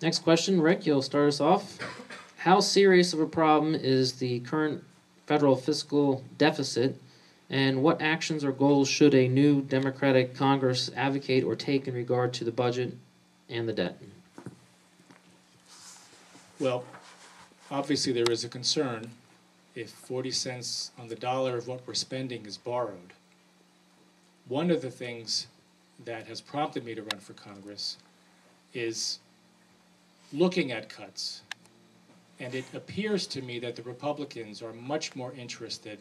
Next question, Rick, you'll start us off. How serious of a problem is the current federal fiscal deficit, and what actions or goals should a new Democratic Congress advocate or take in regard to the budget and the debt? Well, obviously there is a concern if 40 cents on the dollar of what we're spending is borrowed. One of the things that has prompted me to run for Congress is looking at cuts. And it appears to me that the Republicans are much more interested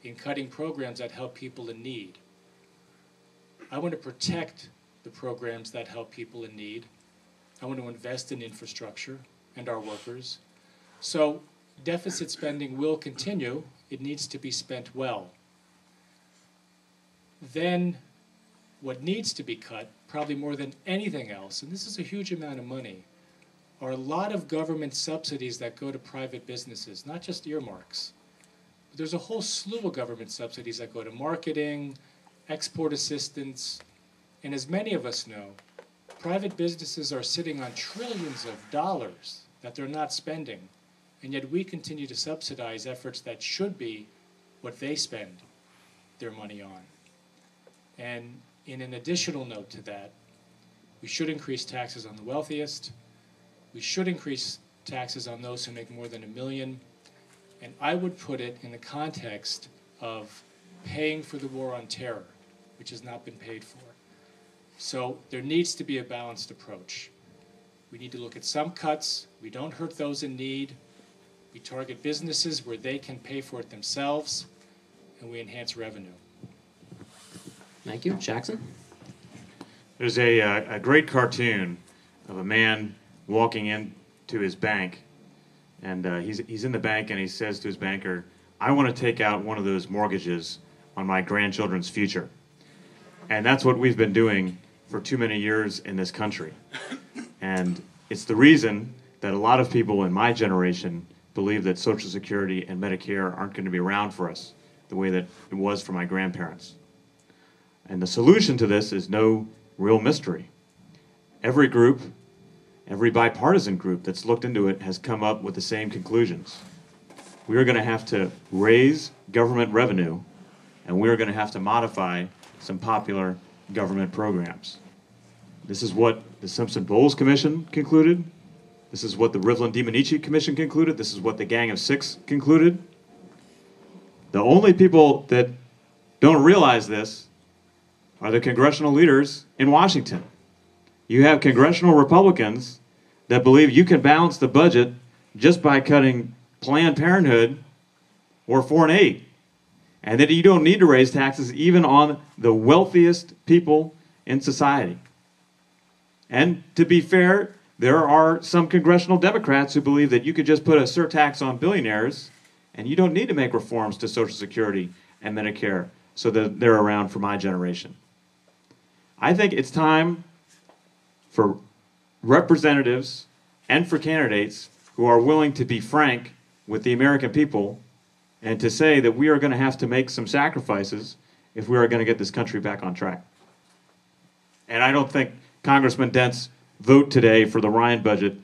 in cutting programs that help people in need. I want to protect the programs that help people in need. I want to invest in infrastructure and our workers. So deficit spending will continue. It needs to be spent well. Then what needs to be cut, probably more than anything else, and this is a huge amount of money, are a lot of government subsidies that go to private businesses, not just earmarks. But there's a whole slew of government subsidies that go to marketing, export assistance, and as many of us know, private businesses are sitting on trillions of dollars that they're not spending, and yet we continue to subsidize efforts that should be what they spend their money on. And in an additional note to that, we should increase taxes on the wealthiest. We should increase taxes on those who make more than $1 million. And I would put it in the context of paying for the war on terror, which has not been paid for. So there needs to be a balanced approach. We need to look at some cuts. We don't hurt those in need. We target businesses where they can pay for it themselves, and we enhance revenue. Thank you. Jackson? There's a great cartoon of a man walking into his bank, and he's in the bank, and he says to his banker, "I want to take out one of those mortgages on my grandchildren's future." And that's what we've been doing for too many years in this country. And it's the reason that a lot of people in my generation believe that Social Security and Medicare aren't going to be around for us the way that it was for my grandparents. And the solution to this is no real mystery. Every group, every bipartisan group that's looked into it has come up with the same conclusions. We are going to have to raise government revenue, and we are going to have to modify some popular government programs. This is what the Simpson-Bowles Commission concluded. This is what the Rivlin-DiMinici Commission concluded. This is what the Gang of Six concluded. The only people that don't realize this are the congressional leaders in Washington. You have congressional Republicans that believe you can balance the budget just by cutting Planned Parenthood or foreign aid, and that you don't need to raise taxes even on the wealthiest people in society. And to be fair, there are some congressional Democrats who believe that you could just put a surtax on billionaires and you don't need to make reforms to Social Security and Medicare so that they're around for my generation. I think it's time for representatives and for candidates who are willing to be frank with the American people and to say that we are going to have to make some sacrifices if we are going to get this country back on track. And I don't think Congressman Dent's vote today for the Ryan budget